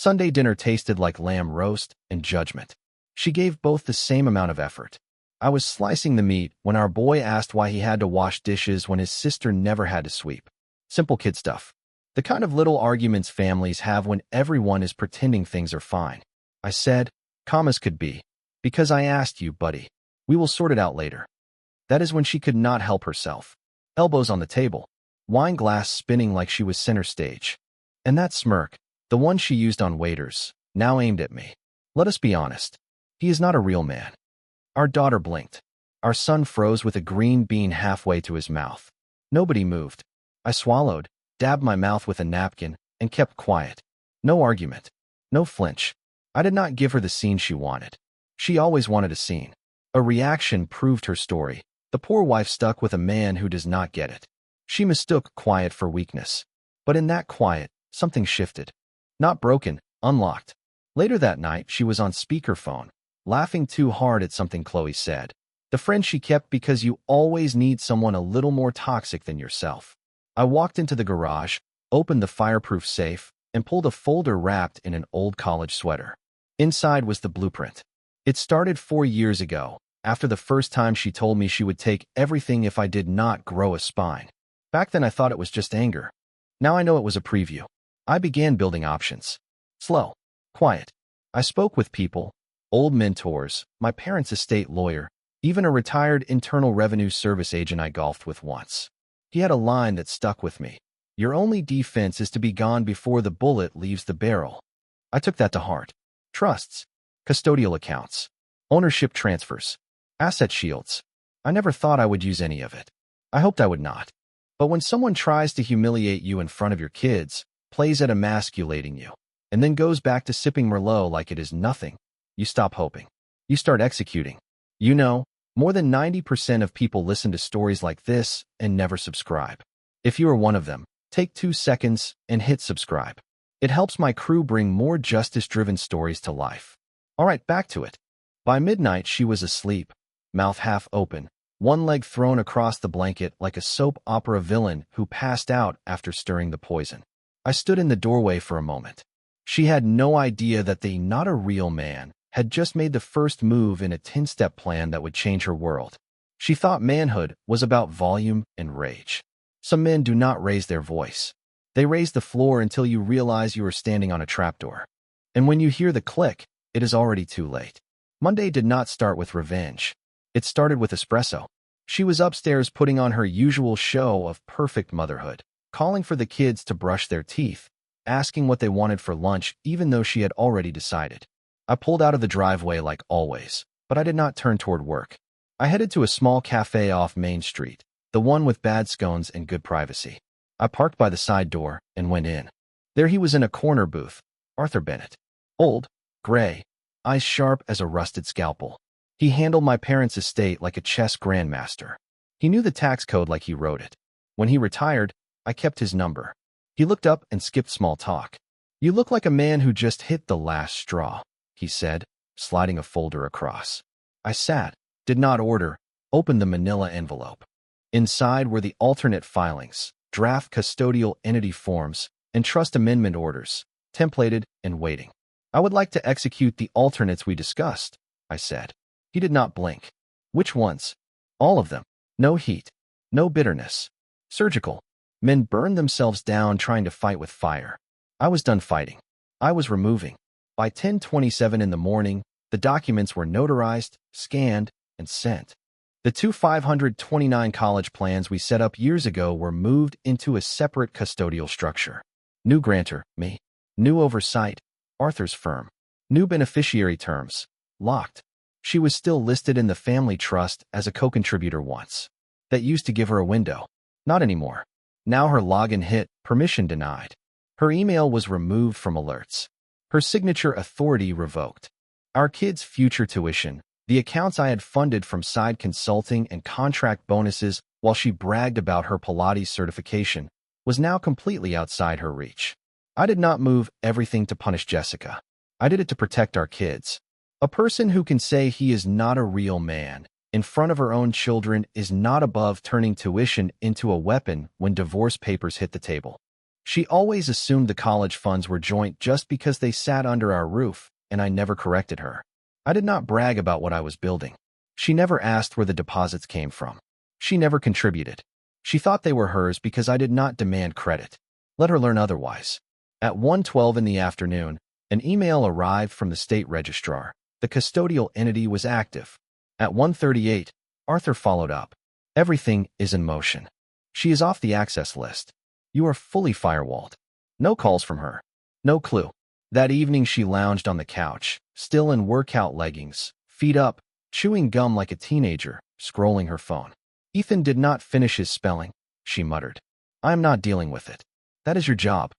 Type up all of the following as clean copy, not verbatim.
Sunday dinner tasted like lamb roast and judgment. She gave both the same amount of effort. I was slicing the meat when our boy asked why he had to wash dishes when his sister never had to sweep. Simple kid stuff. The kind of little arguments families have when everyone is pretending things are fine. I said, calm as could be. Because I asked you, buddy. We will sort it out later. That is when she could not help herself. Elbows on the table. Wine glass spinning like she was center stage. And that smirk, the one she used on waiters, now aimed at me. Let us be honest. He is not a real man. Our daughter blinked. Our son froze with a green bean halfway to his mouth. Nobody moved. I swallowed, dabbed my mouth with a napkin, and kept quiet. No argument. No flinch. I did not give her the scene she wanted. She always wanted a scene. A reaction proved her story. The poor wife stuck with a man who does not get it. She mistook quiet for weakness. But in that quiet, something shifted. Not broken, unlocked. Later that night, she was on speakerphone, laughing too hard at something Chloe said. The friend she kept because you always need someone a little more toxic than yourself. I walked into the garage, opened the fireproof safe, and pulled a folder wrapped in an old college sweater. Inside was the blueprint. It started 4 years ago, after the first time she told me she would take everything if I did not grow a spine. Back then I thought it was just anger. Now I know it was a preview. I began building options. Slow. Quiet. I spoke with people, old mentors, my parents' estate lawyer, even a retired Internal Revenue Service agent I golfed with once. He had a line that stuck with me. Your only defense is to be gone before the bullet leaves the barrel. I took that to heart. Trusts, custodial accounts, ownership transfers, asset shields. I never thought I would use any of it. I hoped I would not. But when someone tries to humiliate you in front of your kids, plays at emasculating you, and then goes back to sipping Merlot like it is nothing, you stop hoping. You start executing. You know, more than 90% of people listen to stories like this and never subscribe. If you are one of them, take 2 seconds and hit subscribe. It helps my crew bring more justice-driven stories to life. All right, back to it. By midnight, she was asleep, mouth half open, one leg thrown across the blanket like a soap opera villain who passed out after stirring the poison. I stood in the doorway for a moment. She had no idea that the not a real man had just made the first move in a 10-step plan that would change her world. She thought manhood was about volume and rage. Some men do not raise their voice. They raise the floor until you realize you are standing on a trapdoor. And when you hear the click, it is already too late. Monday did not start with revenge. It started with espresso. She was upstairs putting on her usual show of perfect motherhood, calling for the kids to brush their teeth, asking what they wanted for lunch even though she had already decided. I pulled out of the driveway like always, but I did not turn toward work. I headed to a small cafe off Main Street, the one with bad scones and good privacy. I parked by the side door and went in. There he was in a corner booth, Arthur Bennett. Old, gray, eyes sharp as a rusted scalpel. He handled my parents' estate like a chess grandmaster. He knew the tax code like he wrote it. When he retired, I kept his number. He looked up and skipped small talk. You look like a man who just hit the last straw, he said, sliding a folder across. I sat, did not order, opened the manila envelope. Inside were the alternate filings, draft custodial entity forms, and trust amendment orders, templated and waiting. I would like to execute the alternates we discussed, I said. He did not blink. Which ones? All of them. No heat. No bitterness. Surgical. Men burned themselves down trying to fight with fire. I was done fighting. I was removing. By 10:27 in the morning, the documents were notarized, scanned, and sent. The 2 529 college plans we set up years ago were moved into a separate custodial structure. New grantor, me. New oversight, Arthur's firm. New beneficiary terms, locked. She was still listed in the family trust as a co-contributor once. That used to give her a window. Not anymore. Now her login hit, permission denied. Her email was removed from alerts. Her signature authority revoked. Our kids' future tuition, the accounts I had funded from side consulting and contract bonuses while she bragged about her Pilates certification, was now completely outside her reach. I did not move everything to punish Jessica. I did it to protect our kids. A person who can say he is not a real man in front of her own children is not above turning tuition into a weapon when divorce papers hit the table. She always assumed the college funds were joint just because they sat under our roof, and I never corrected her. I did not brag about what I was building. She never asked where the deposits came from. She never contributed. She thought they were hers because I did not demand credit. Let her learn otherwise. At 1:12 in the afternoon, an email arrived from the state registrar. The custodial entity was active. At 1:38, Arthur followed up. Everything is in motion. She is off the access list. You are fully firewalled. No calls from her. No clue. That evening she lounged on the couch, still in workout leggings, feet up, chewing gum like a teenager, scrolling her phone. Ethan did not finish his spelling, she muttered. I am not dealing with it. That is your job.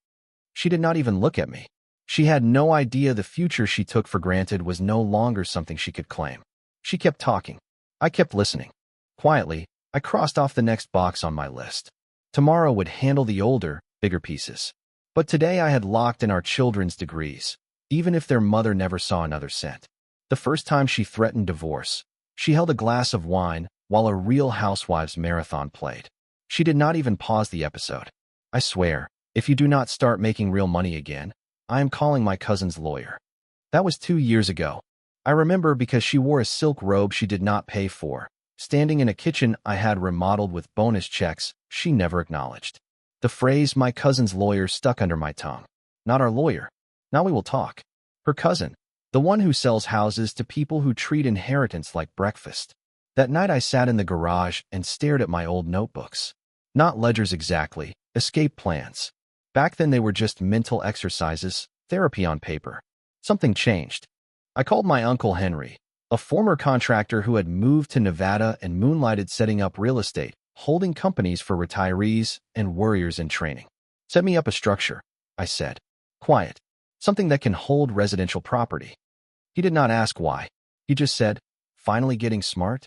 She did not even look at me. She had no idea the future she took for granted was no longer something she could claim. She kept talking. I kept listening. Quietly, I crossed off the next box on my list. Tomorrow would handle the older, bigger pieces. But today I had locked in our children's degrees, even if their mother never saw another cent. The first time she threatened divorce, she held a glass of wine while a Real Housewives marathon played. She did not even pause the episode. I swear, if you do not start making real money again, I am calling my cousin's lawyer. That was 2 years ago. I remember because she wore a silk robe she did not pay for, standing in a kitchen I had remodeled with bonus checks she never acknowledged. The phrase "my cousin's lawyer" stuck under my tongue. Not our lawyer. Now we will talk. Her cousin. The one who sells houses to people who treat inheritance like breakfast. That night I sat in the garage and stared at my old notebooks. Not ledgers exactly, escape plans. Back then they were just mental exercises, therapy on paper. Something changed. I called my Uncle Henry, a former contractor who had moved to Nevada and moonlighted setting up real estate, holding companies for retirees and warriors in training. Set me up a structure, I said. Quiet. Something that can hold residential property. He did not ask why. He just said, finally getting smart?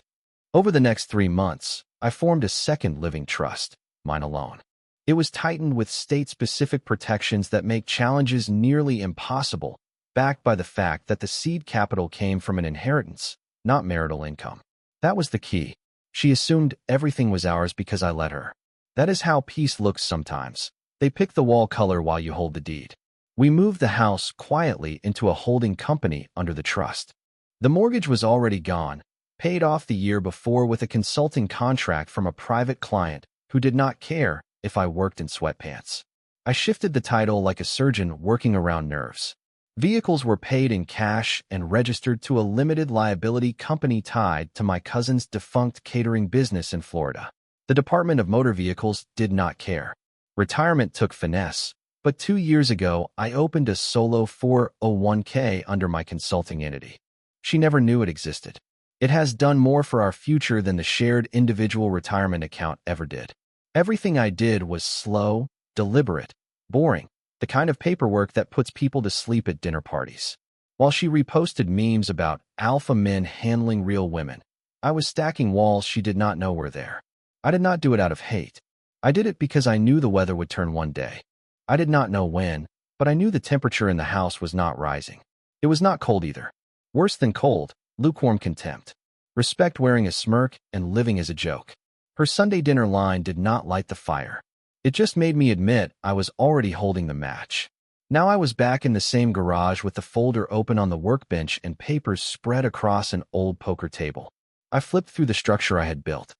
Over the next 3 months, I formed a second living trust, mine alone. It was tightened with state-specific protections that make challenges nearly impossible, backed by the fact that the seed capital came from an inheritance, not marital income. That was the key. She assumed everything was ours because I let her. That is how peace looks sometimes. They pick the wall color while you hold the deed. We moved the house quietly into a holding company under the trust. The mortgage was already gone, paid off the year before with a consulting contract from a private client who did not care if I worked in sweatpants. I shifted the title like a surgeon working around nerves. Vehicles were paid in cash and registered to a limited liability company tied to my cousin's defunct catering business in Florida. The Department of Motor Vehicles did not care. Retirement took finesse, but 2 years ago I opened a solo 401k under my consulting entity. She never knew it existed. It has done more for our future than the shared individual retirement account ever did. Everything I did was slow, deliberate, boring. The kind of paperwork that puts people to sleep at dinner parties. While she reposted memes about alpha men handling real women, I was stacking walls she did not know were there. I did not do it out of hate. I did it because I knew the weather would turn one day. I did not know when, but I knew the temperature in the house was not rising. It was not cold either. Worse than cold, lukewarm contempt. Respect wearing a smirk and living as a joke. Her Sunday dinner line did not light the fire. It just made me admit I was already holding the match. Now I was back in the same garage with the folder open on the workbench and papers spread across an old poker table. I flipped through the structure I had built.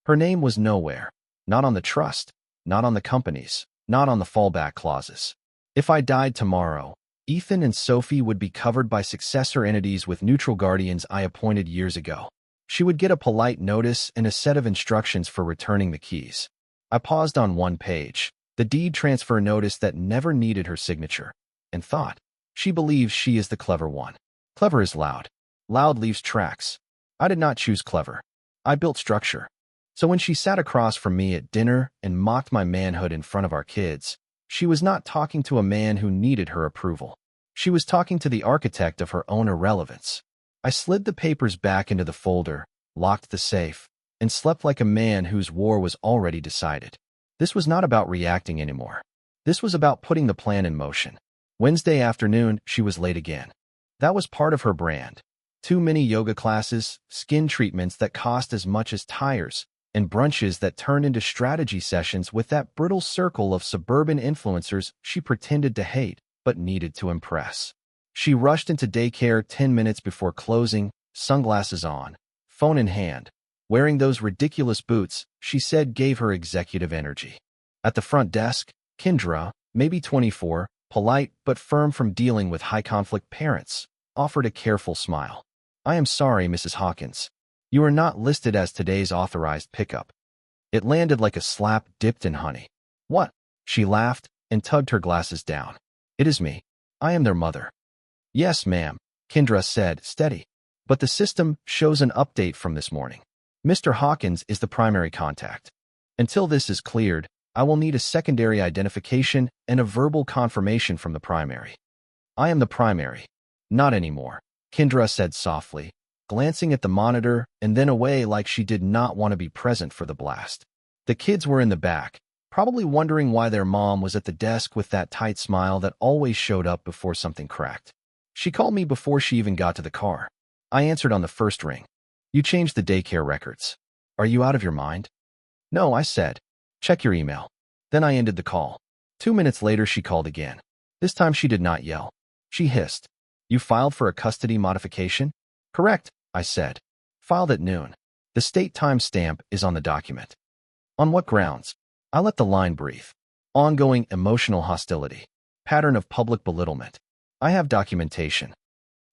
Her name was nowhere. Not on the trust, not on the companies, not on the fallback clauses. If I died tomorrow, Ethan and Sophie would be covered by successor entities with neutral guardians I appointed years ago. She would get a polite notice and a set of instructions for returning the keys. I paused on one page, the deed transfer notice that never needed her signature, and thought, she believes she is the clever one. Clever is loud. Loud leaves tracks. I did not choose clever. I built structure. So when she sat across from me at dinner and mocked my manhood in front of our kids, she was not talking to a man who needed her approval. She was talking to the architect of her own irrelevance. I slid the papers back into the folder, locked the safe, and slept like a man whose war was already decided. This was not about reacting anymore. This was about putting the plan in motion. Wednesday afternoon, she was late again. That was part of her brand. Too many yoga classes, skin treatments that cost as much as tires, and brunches that turned into strategy sessions with that brittle circle of suburban influencers she pretended to hate but needed to impress. She rushed into daycare 10 minutes before closing, sunglasses on, phone in hand. Wearing those ridiculous boots, she said gave her executive energy. At the front desk, Kendra, maybe 24, polite but firm from dealing with high-conflict parents, offered a careful smile. "I am sorry, Mrs. Hawkins. You are not listed as today's authorized pickup." It landed like a slap dipped in honey. "What?" She laughed and tugged her glasses down. "It is me. I am their mother." "Yes, ma'am," Kendra said, steady. "But the system shows an update from this morning. Mr. Hawkins is the primary contact. Until this is cleared, I will need a secondary identification and a verbal confirmation from the primary." "I am the primary." "Not anymore," Kendra said softly, glancing at the monitor and then away like she did not want to be present for the blast. The kids were in the back, probably wondering why their mom was at the desk with that tight smile that always showed up before something cracked. "She called me before she even got to the car. I answered on the first ring. You changed the daycare records. Are you out of your mind?" "No," I said. "Check your email." Then I ended the call. 2 minutes later, she called again. This time she did not yell. She hissed. "You filed for a custody modification?" "Correct," I said. "Filed at noon. The state timestamp is on the document." "On what grounds?" I let the line breathe. "Ongoing emotional hostility. Pattern of public belittlement. I have documentation."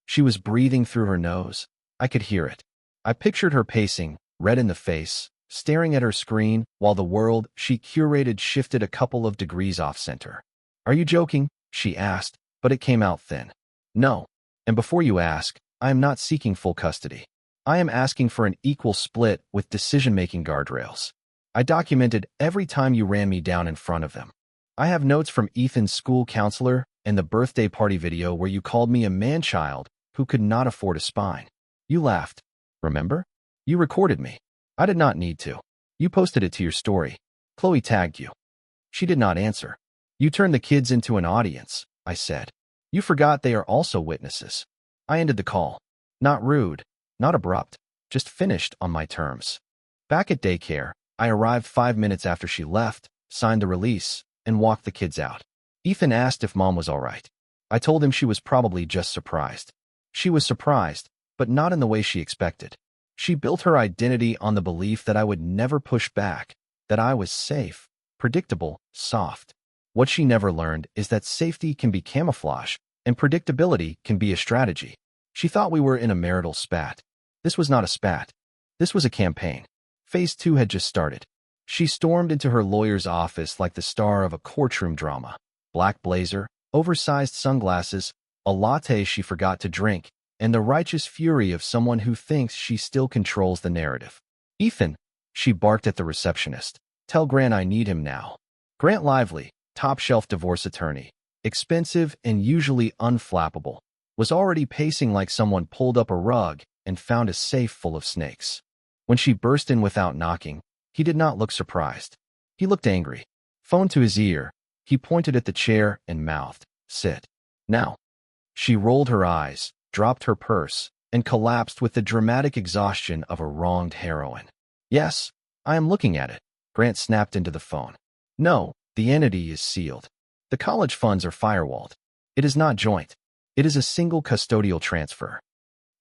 She was breathing through her nose. I could hear it. I pictured her pacing, red in the face, staring at her screen while the world she curated shifted a couple of degrees off-center. "Are you joking?" she asked, but it came out thin. "No. And before you ask, I am not seeking full custody. I am asking for an equal split with decision-making guardrails. I documented every time you ran me down in front of them. I have notes from Ethan's school counselor and the birthday party video where you called me a man-child who could not afford a spine. You laughed. Remember? You recorded me. I did not need to. You posted it to your story. Chloe tagged you." She did not answer. "You turned the kids into an audience," I said. "You forgot they are also witnesses." I ended the call. Not rude, not abrupt, just finished on my terms. Back at daycare, I arrived 5 minutes after she left, signed the release, and walked the kids out. Ethan asked if Mom was all right. I told him she was probably just surprised. She was surprised, but not in the way she expected. She built her identity on the belief that I would never push back, that I was safe, predictable, soft. What she never learned is that safety can be camouflage, and predictability can be a strategy. She thought we were in a marital spat. This was not a spat. This was a campaign. Phase 2 had just started. She stormed into her lawyer's office like the star of a courtroom drama. Black blazer, oversized sunglasses, a latte she forgot to drink, and the righteous fury of someone who thinks she still controls the narrative. "Ethan," she barked at the receptionist. "Tell Grant I need him now." Grant Lively, top-shelf divorce attorney, expensive and usually unflappable, was already pacing like someone pulled up a rug and found a safe full of snakes. When she burst in without knocking, he did not look surprised. He looked angry. Phone to his ear, he pointed at the chair and mouthed, "Sit. Now." She rolled her eyes, dropped her purse, and collapsed with the dramatic exhaustion of a wronged heroine. "Yes, I am looking at it." Grant snapped into the phone. "No, the entity is sealed. The college funds are firewalled. It is not joint. It is a single custodial transfer."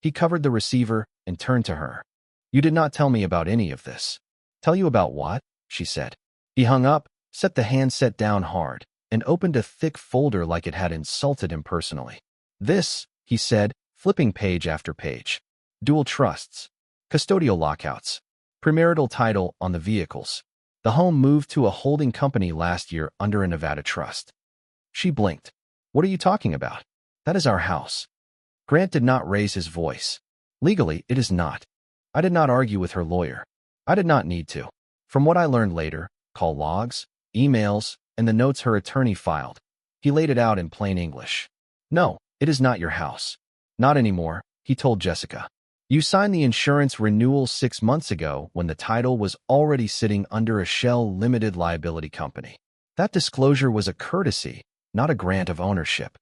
He covered the receiver and turned to her. "You did not tell me about any of this." "Tell you about what?" she said. He hung up, set the handset down hard, and opened a thick folder like it had insulted him personally. "This," he said, flipping page after page. "Dual trusts. Custodial lockouts. Premarital title on the vehicles. The home moved to a holding company last year under a Nevada trust." She blinked. "What are you talking about? That is our house." Grant did not raise his voice. "Legally, it is not." I did not argue with her lawyer. I did not need to. From what I learned later, call logs, emails, and the notes her attorney filed, he laid it out in plain English. "No, it is not your house. Not anymore," he told Jessica. "You signed the insurance renewal 6 months ago when the title was already sitting under a shell limited liability company. That disclosure was a courtesy, not a grant of ownership."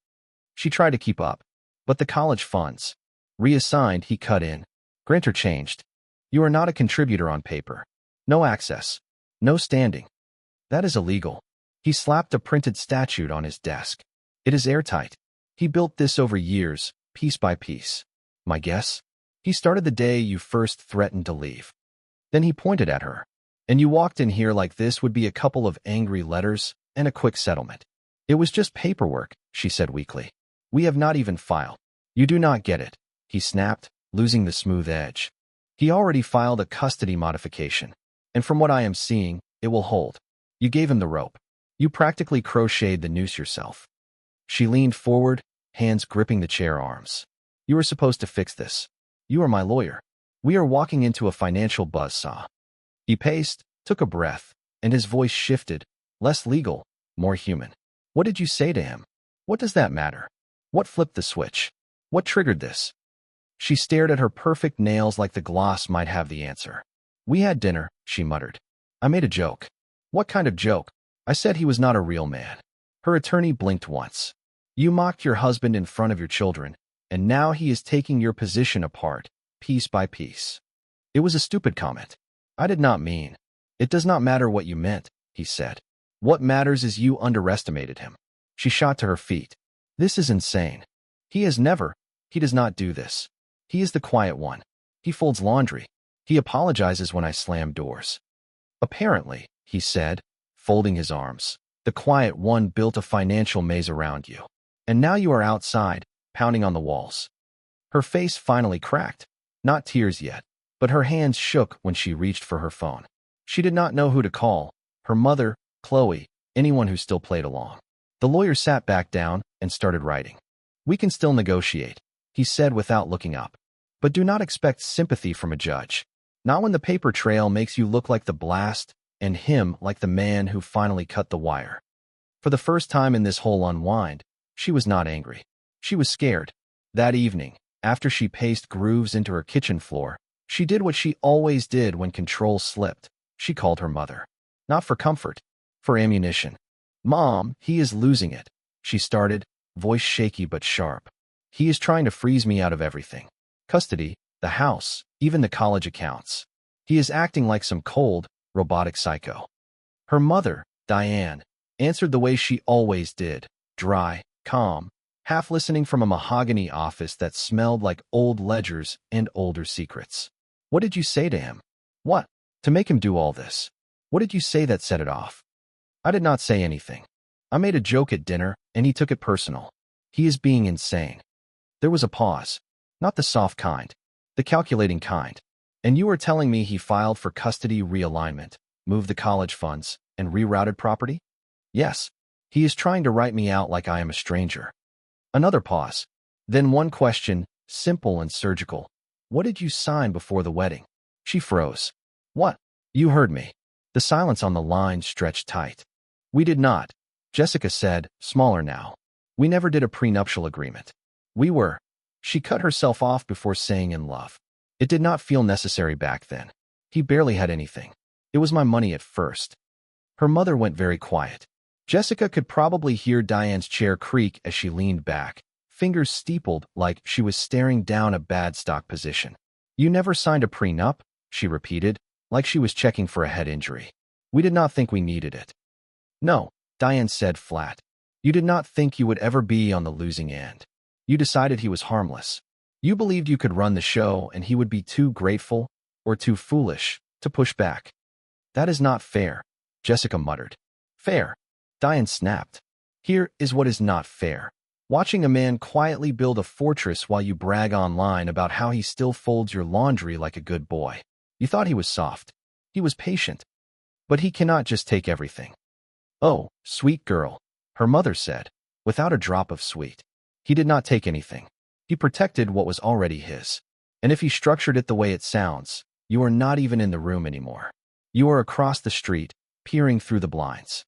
She tried to keep up. "But the college funds." Reassigned, he cut in. "Grantor changed. You are not a contributor on paper. No access. No standing. That is illegal. He slapped a printed statute on his desk. It is airtight. He built this over years, piece by piece. My guess? He started the day you first threatened to leave. Then he pointed at her. And you walked in here like this would be a couple of angry letters and a quick settlement. It was just paperwork, she said weakly. We have not even filed. You do not get it, he snapped, losing the smooth edge. He already filed a custody modification. And from what I am seeing, it will hold. You gave him the rope. You practically crocheted the noose yourself. She leaned forward, hands gripping the chair arms. You were supposed to fix this. You are my lawyer. We are walking into a financial buzzsaw. He paced, took a breath, and his voice shifted, less legal, more human. What did you say to him? What does that matter? What flipped the switch? What triggered this? She stared at her perfect nails like the gloss might have the answer. We had dinner, she muttered. I made a joke. What kind of joke? I said he was not a real man. Her attorney blinked once. You mocked your husband in front of your children, and now he is taking your position apart, piece by piece. It was a stupid comment. I did not mean. It does not matter what you meant, he said. What matters is you underestimated him. She shot to her feet. This is insane. He does not do this. He is the quiet one. He folds laundry. He apologizes when I slam doors. Apparently, he said, folding his arms, the quiet one built a financial maze around you. And now you are outside, pounding on the walls. Her face finally cracked. Not tears yet, but her hands shook when she reached for her phone. She did not know who to call, her mother, Chloe, anyone who still played along. The lawyer sat back down and started writing. We can still negotiate, he said without looking up. But do not expect sympathy from a judge. Not when the paper trail makes you look like the blast and him like the man who finally cut the wire. For the first time in this whole unwind, she was not angry. She was scared. That evening, after she paced grooves into her kitchen floor, she did what she always did when control slipped. She called her mother. Not for comfort, for ammunition. Mom, he is losing it, she started, voice shaky but sharp. He is trying to freeze me out of everything. Custody, the house, even the college accounts. He is acting like some cold, robotic psycho. Her mother, Diane, answered the way she always did, dry, calm, half listening from a mahogany office that smelled like old ledgers and older secrets. What did you say to him? What? To make him do all this? What did you say that set it off? I did not say anything. I made a joke at dinner, and he took it personal. He is being insane. There was a pause. Not the soft kind, the calculating kind. And you were telling me he filed for custody realignment, moved the college funds, and rerouted property? Yes. He is trying to write me out like I am a stranger. Another pause. Then one question, simple and surgical. What did you sign before the wedding? She froze. What? You heard me. The silence on the line stretched tight. We did not, Jessica said, smaller now. We never did a prenuptial agreement. We were. She cut herself off before saying in love. It did not feel necessary back then. He barely had anything. It was my money at first. Her mother went very quiet. Jessica could probably hear Diane's chair creak as she leaned back, fingers steepled like she was staring down a bad stock position. You never signed a prenup, she repeated, like she was checking for a head injury. We did not think we needed it. No, Diane said flat. You did not think you would ever be on the losing end. You decided he was harmless. You believed you could run the show and he would be too grateful or too foolish to push back. That is not fair, Jessica muttered. Fair? Diane snapped. Here is what is not fair. Watching a man quietly build a fortress while you brag online about how he still folds your laundry like a good boy. You thought he was soft. He was patient. But he cannot just take everything. Oh, sweet girl, her mother said, without a drop of sweet. He did not take anything. He protected what was already his. And if he structured it the way it sounds, you are not even in the room anymore. You are across the street, peering through the blinds.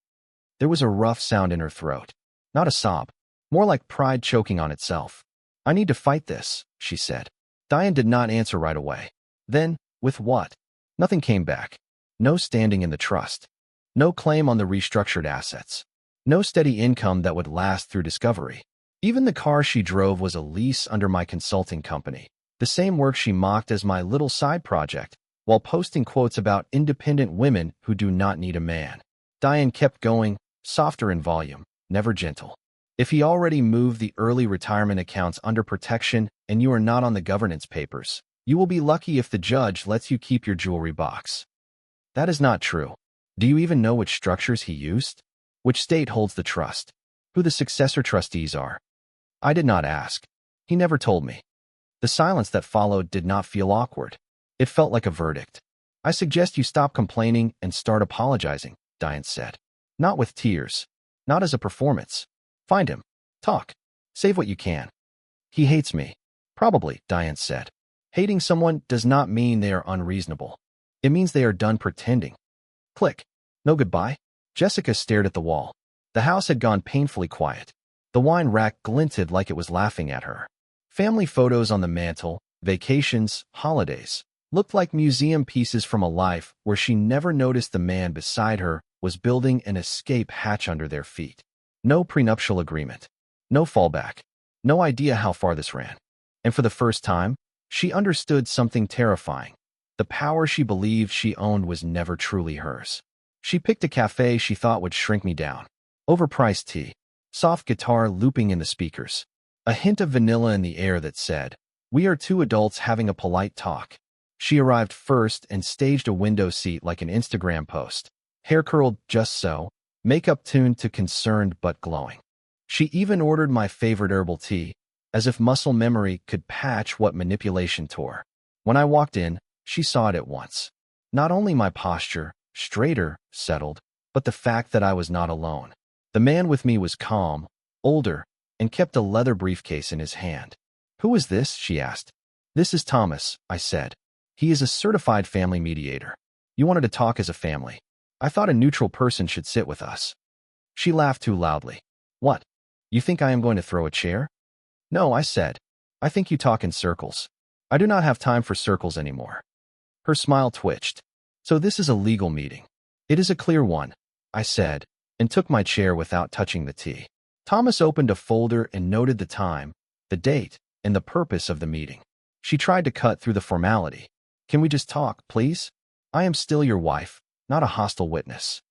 There was a rough sound in her throat. Not a sob. More like pride choking on itself. I need to fight this, she said. Diane did not answer right away. Then, with what? Nothing came back. No standing in the trust. No claim on the restructured assets. No steady income that would last through discovery. Even the car she drove was a lease under my consulting company. The same work she mocked as my little side project while posting quotes about independent women who do not need a man. Diane kept going, softer in volume, never gentle. If he already moved the early retirement accounts under protection and you are not on the governance papers, you will be lucky if the judge lets you keep your jewelry box. That is not true. Do you even know which structures he used? Which state holds the trust? Who the successor trustees are? I did not ask. He never told me. The silence that followed did not feel awkward. It felt like a verdict. I suggest you stop complaining and start apologizing, Diane said. Not with tears. Not as a performance. Find him. Talk. Save what you can. He hates me. Probably, Diane said. Hating someone does not mean they are unreasonable. It means they are done pretending. Click. No goodbye? Jessica stared at the wall. The house had gone painfully quiet. The wine rack glinted like it was laughing at her. Family photos on the mantel, vacations, holidays, looked like museum pieces from a life where she never noticed the man beside her was building an escape hatch under their feet. No prenuptial agreement. No fallback. No idea how far this ran. And for the first time, she understood something terrifying. The power she believed she owned was never truly hers. She picked a cafe she thought would shrink me down. Overpriced tea. Soft guitar looping in the speakers. A hint of vanilla in the air that said, "We are two adults having a polite talk." She arrived first and staged a window seat like an Instagram post. Hair curled just so, makeup tuned to concerned but glowing. She even ordered my favorite herbal tea, as if muscle memory could patch what manipulation tore. When I walked in, she saw it at once. Not only my posture, straighter, settled, but the fact that I was not alone. The man with me was calm, older, and kept a leather briefcase in his hand. "Who is this?" she asked. "This is Thomas," I said. "He is a certified family mediator. You wanted to talk as a family. I thought a neutral person should sit with us." She laughed too loudly. "What? You think I am going to throw a chair?" "No," I said. "I think you talk in circles. I do not have time for circles anymore." Her smile twitched. "So this is a legal meeting." "It is a clear one," I said, and took my chair without touching the tea. Thomas opened a folder and noted the time, the date, and the purpose of the meeting. She tried to cut through the formality. "Can we just talk, please? I am still your wife, not a hostile witness."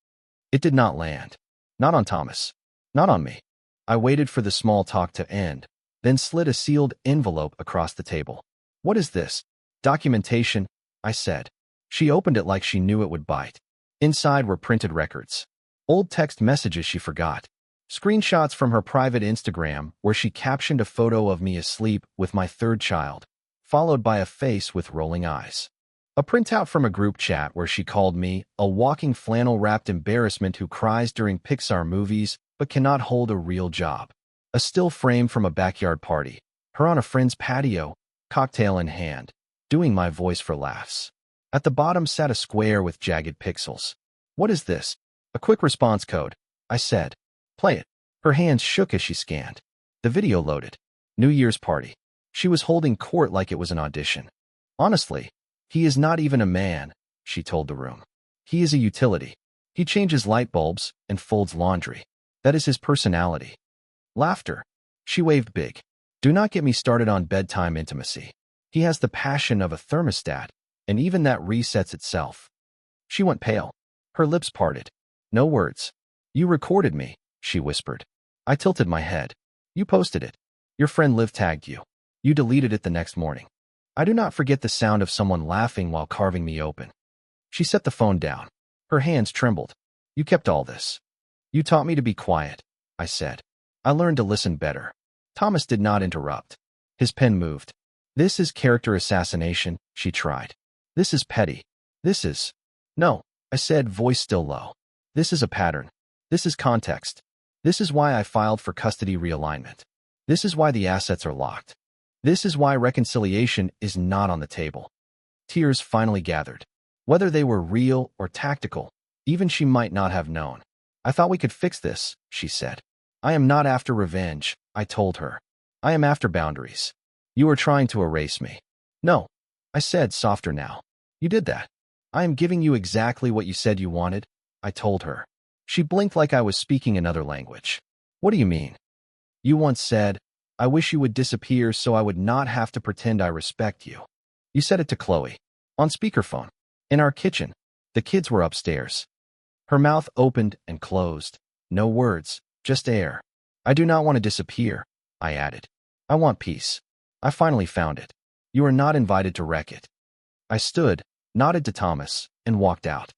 It did not land. Not on Thomas. Not on me. I waited for the small talk to end, then slid a sealed envelope across the table. "What is this?" "Documentation," I said. She opened it like she knew it would bite. Inside were printed records. Old text messages she forgot. Screenshots from her private Instagram where she captioned a photo of me asleep with my third child, followed by a face with rolling eyes. A printout from a group chat where she called me a walking flannel-wrapped embarrassment who cries during Pixar movies but cannot hold a real job. A still frame from a backyard party, her on a friend's patio, cocktail in hand, doing my voice for laughs. At the bottom sat a square with jagged pixels. "What is this?" "A quick response code," I said. "Play it." Her hands shook as she scanned. The video loaded. New Year's party. She was holding court like it was an audition. "Honestly, he is not even a man," she told the room. "He is a utility. He changes light bulbs and folds laundry. That is his personality." Laughter. She waved big. "Do not get me started on bedtime intimacy. He has the passion of a thermostat, and even that resets itself." She went pale. Her lips parted. No words. "You recorded me," she whispered. I tilted my head. "You posted it. Your friend Liv tagged you. You deleted it the next morning." I do not forget the sound of someone laughing while carving me open. She set the phone down. Her hands trembled. "You kept all this. You taught me to be quiet," I said. "I learned to listen better." Thomas did not interrupt. His pen moved. "This is character assassination," she tried. "This is petty. This is—" "No," I said, voice still low. "This is a pattern. This is context. This is why I filed for custody realignment. This is why the assets are locked. This is why reconciliation is not on the table." Tears finally gathered. Whether they were real or tactical, even she might not have known. "I thought we could fix this," she said. "I am not after revenge," I told her. "I am after boundaries. You are trying to erase me." "No," I said, softer now. "You did that. I am giving you exactly what you said you wanted," I told her. She blinked like I was speaking another language. "What do you mean?" "You once said, 'I wish you would disappear so I would not have to pretend I respect you.' You said it to Chloe. On speakerphone. In our kitchen, the kids were upstairs. Her mouth opened and closed. No words, just air. I do not want to disappear, I added. I want peace. I finally found it. You are not invited to wreck it. I stood, nodded to Thomas, and walked out.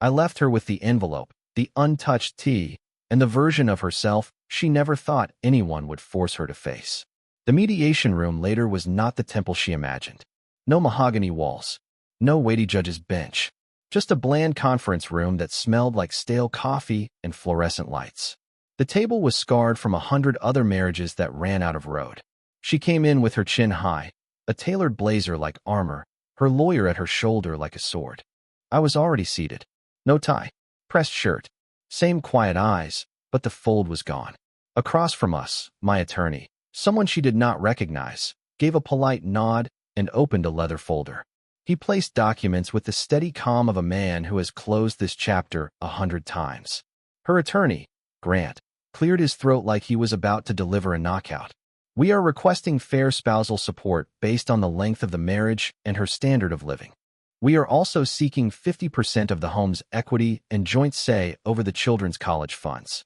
I left her with the envelope, the untouched tea, and the version of herself she never thought anyone would force her to face. The mediation room later was not the temple she imagined. No mahogany walls. No weighty judge's bench. Just a bland conference room that smelled like stale coffee and fluorescent lights. The table was scarred from 100 other marriages that ran out of road. She came in with her chin high, a tailored blazer like armor, her lawyer at her shoulder like a sword. I was already seated. No tie, pressed shirt, same quiet eyes, but the fold was gone. Across from us, my attorney, someone she did not recognize, gave a polite nod and opened a leather folder. He placed documents with the steady calm of a man who has closed this chapter 100 times. Her attorney, Grant, cleared his throat like he was about to deliver a knockout. We are requesting fair spousal support based on the length of the marriage and her standard of living. We are also seeking 50% of the home's equity and joint say over the children's college funds.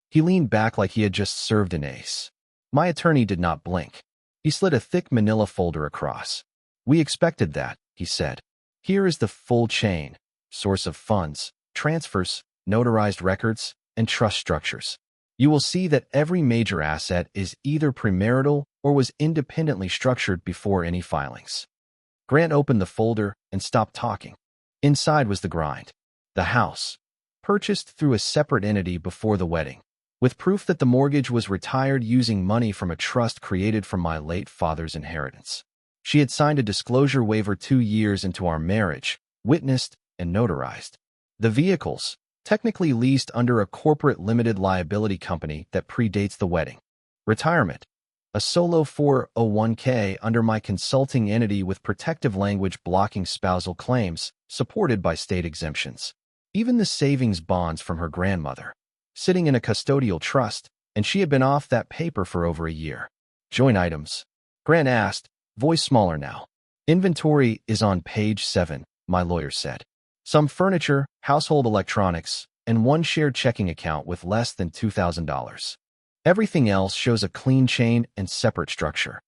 He leaned back like he had just served an ace. My attorney did not blink. He slid a thick manila folder across. We expected that, he said. Here is the full chain, source of funds, transfers, notarized records, and trust structures. You will see that every major asset is either premarital or was independently structured before any filings. Grant opened the folder and stopped talking. Inside was the grind. The house, purchased through a separate entity before the wedding, with proof that the mortgage was retired using money from a trust created from my late father's inheritance. She had signed a disclosure waiver 2 years into our marriage, witnessed and notarized. The vehicles, technically leased under a corporate limited liability company that predates the wedding. Retirement, a solo 401k under my consulting entity with protective language blocking spousal claims, supported by state exemptions. Even the savings bonds from her grandmother, sitting in a custodial trust, and she had been off that paper for over a year. Joint items, Grant asked, voice smaller now. Inventory is on page 7, my lawyer said. Some furniture, household electronics, and one shared checking account with less than $2,000. Everything else shows a clean chain and separate structure.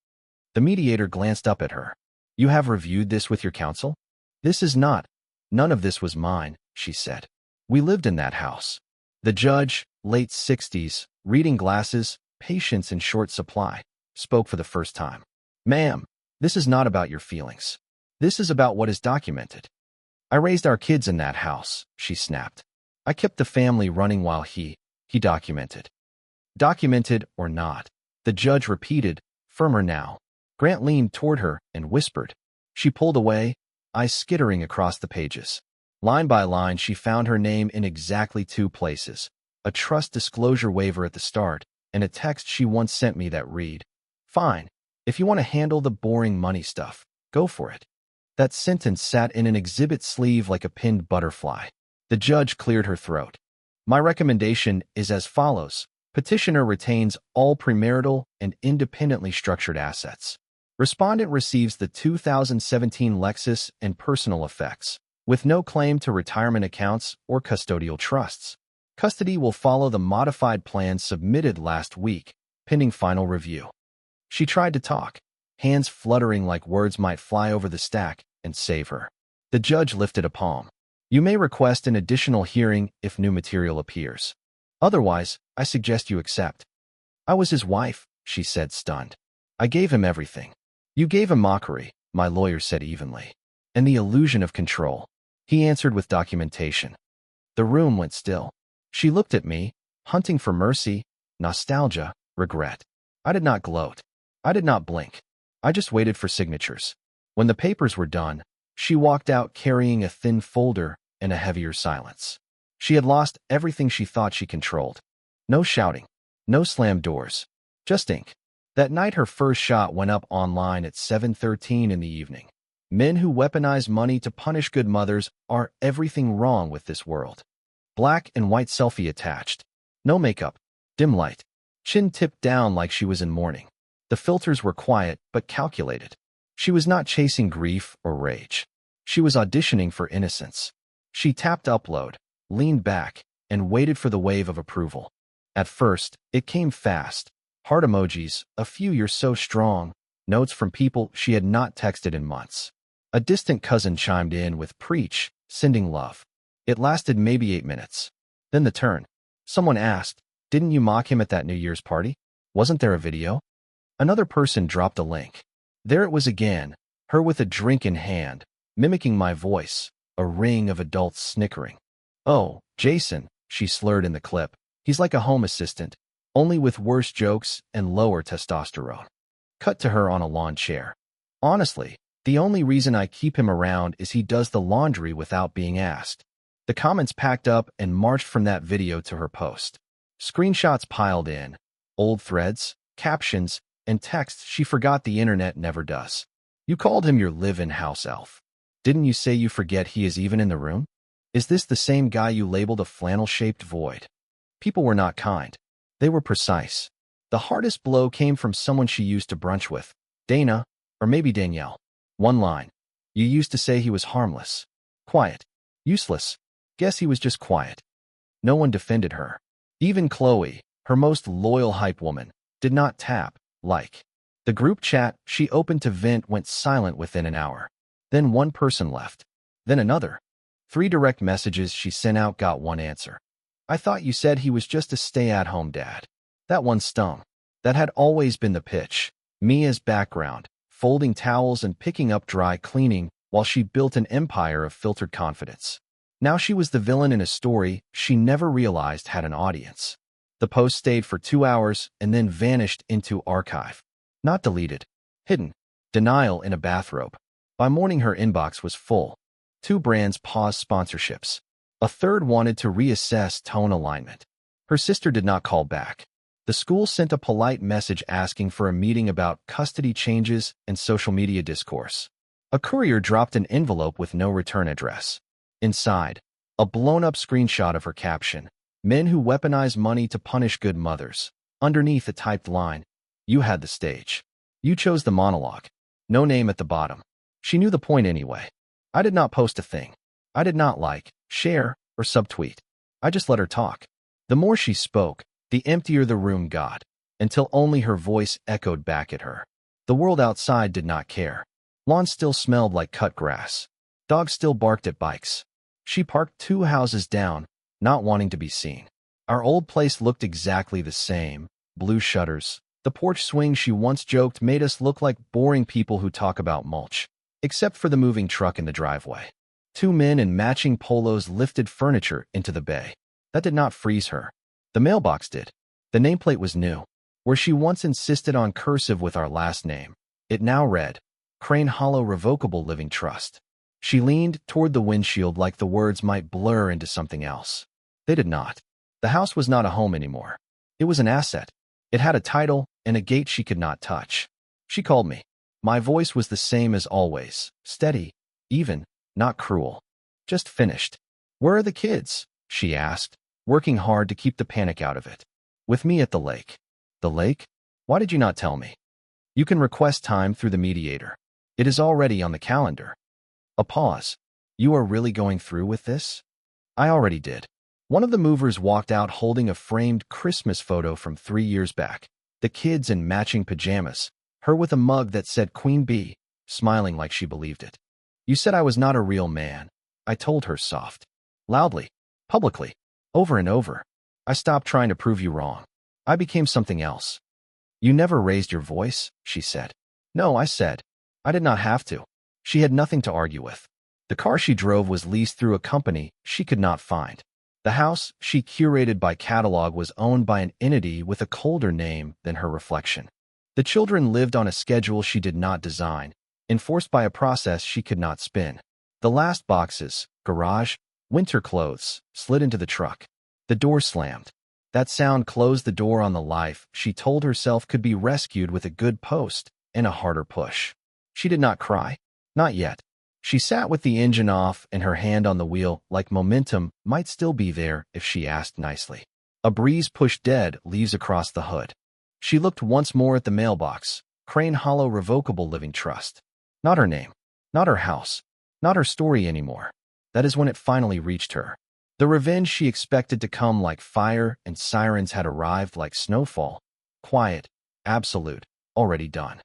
The mediator glanced up at her. You have reviewed this with your counsel? This is not. None of this was mine, she said. We lived in that house. The judge, late 60s, reading glasses, patience in short supply, spoke for the first time. Ma'am, this is not about your feelings. This is about what is documented. I raised our kids in that house, she snapped. I kept the family running while he documented. Documented or not, the judge repeated, firmer now. Grant leaned toward her and whispered. She pulled away, eyes skittering across the pages. Line by line, she found her name in exactly 2 places, a trust disclosure waiver at the start, and a text she once sent me that read, Fine, if you want to handle the boring money stuff, go for it. That sentence sat in an exhibit sleeve like a pinned butterfly. The judge cleared her throat. My recommendation is as follows. Petitioner retains all premarital and independently structured assets. Respondent receives the 2017 Lexus and personal effects, with no claim to retirement accounts or custodial trusts. Custody will follow the modified plan submitted last week, pending final review. She tried to talk, hands fluttering like words might fly over the stack and save her. The judge lifted a palm. You may request an additional hearing if new material appears. Otherwise, I suggest you accept. I was his wife, she said, stunned. I gave him everything. You gave him mockery, my lawyer said evenly, and the illusion of control. He answered with documentation. The room went still. She looked at me, hunting for mercy, nostalgia, regret. I did not gloat. I did not blink. I just waited for signatures. When the papers were done, she walked out carrying a thin folder and a heavier silence. She had lost everything she thought she controlled. No shouting, no slammed doors, just ink. That night her first shot went up online at 7:13 in the evening. Men who weaponize money to punish good mothers are everything wrong with this world. Black and white selfie attached. No makeup, dim light, chin tipped down like she was in mourning. The filters were quiet but calculated. She was not chasing grief or rage. She was auditioning for innocence. She tapped upload, leaned back, and waited for the wave of approval. At first, it came fast. Heart emojis, a few "you're so strong," notes from people she had not texted in months. A distant cousin chimed in with "preach," sending love. It lasted maybe 8 minutes. Then the turn. Someone asked, "Didn't you mock him at that New Year's party? Wasn't there a video?" Another person dropped a link. There it was again, her with a drink in hand, mimicking my voice, a ring of adults snickering. "Oh, Jason," she slurred in the clip. "He's like a home assistant, only with worse jokes and lower testosterone." Cut to her on a lawn chair. "Honestly, the only reason I keep him around is he does the laundry without being asked." The comments packed up and marched from that video to her post. Screenshots piled in, old threads, captions, and texts she forgot the internet never does. "You called him your live-in house elf. Didn't you say you forget he is even in the room? Is this the same guy you labeled a flannel-shaped void?" People were not kind. They were precise. The hardest blow came from someone she used to brunch with, Dana, or maybe Danielle. One line. "You used to say he was harmless. Quiet. Useless. Guess he was just quiet." No one defended her. Even Chloe, her most loyal hype woman, did not tap like. The group chat she opened to vent went silent within an hour. Then one person left. Then another. 3 direct messages she sent out got one answer. "I thought you said he was just a stay-at-home dad." That one stung. That had always been the pitch. Me as background, folding towels and picking up dry cleaning while she built an empire of filtered confidence. Now she was the villain in a story she never realized had an audience. The post stayed for 2 hours and then vanished into archive. Not deleted. Hidden. Denial in a bathrobe. By morning her inbox was full. 2 brands paused sponsorships. A third wanted to reassess tone alignment. Her sister did not call back. The school sent a polite message asking for a meeting about custody changes and social media discourse. A courier dropped an envelope with no return address. Inside, a blown-up screenshot of her caption, "Men who weaponize money to punish good mothers." Underneath a typed line, "You had the stage. You chose the monologue." No name at the bottom. She knew the point anyway. I did not post a thing. I did not like, share, or subtweet. I just let her talk. The more she spoke, the emptier the room got, until only her voice echoed back at her. The world outside did not care. Lawn still smelled like cut grass. Dogs still barked at bikes. She parked 2 houses down, not wanting to be seen. Our old place looked exactly the same. Blue shutters. The porch swing she once joked made us look like boring people who talk about mulch. Except for the moving truck in the driveway. 2 men in matching polos lifted furniture into the bay. That did not freeze her. The mailbox did. The nameplate was new. Where she once insisted on cursive with our last name, it now read, Crane Hollow Revocable Living Trust. She leaned toward the windshield like the words might blur into something else. They did not. The house was not a home anymore. It was an asset. It had a title and a gate she could not touch. She called me. My voice was the same as always, steady, even, not cruel. Just finished. "Where are the kids?" she asked, working hard to keep the panic out of it. "With me at the lake." "The lake? Why did you not tell me?" "You can request time through the mediator. It is already on the calendar." A pause. "You are really going through with this?" "I already did." One of the movers walked out holding a framed Christmas photo from 3 years back. The kids in matching pajamas, her with a mug that said Queen Bee, smiling like she believed it. "You said I was not a real man," I told her soft. Loudly, publicly, over and over. "I stopped trying to prove you wrong. I became something else." "You never raised your voice," she said. "No," I said. "I did not have to." She had nothing to argue with. The car she drove was leased through a company she could not find. The house she curated by catalog was owned by an entity with a colder name than her reflection. The children lived on a schedule she did not design, enforced by a process she could not spin. The last boxes, garage, winter clothes, slid into the truck. The door slammed. That sound closed the door on the life she told herself could be rescued with a good post and a harder push. She did not cry. Not yet. She sat with the engine off and her hand on the wheel like momentum might still be there if she asked nicely. A breeze pushed dead leaves across the hood. She looked once more at the mailbox, Crane Hollow Revocable Living Trust. Not her name. Not her house. Not her story anymore. That is when it finally reached her. The revenge she expected to come like fire and sirens had arrived like snowfall. Quiet, absolute, already done.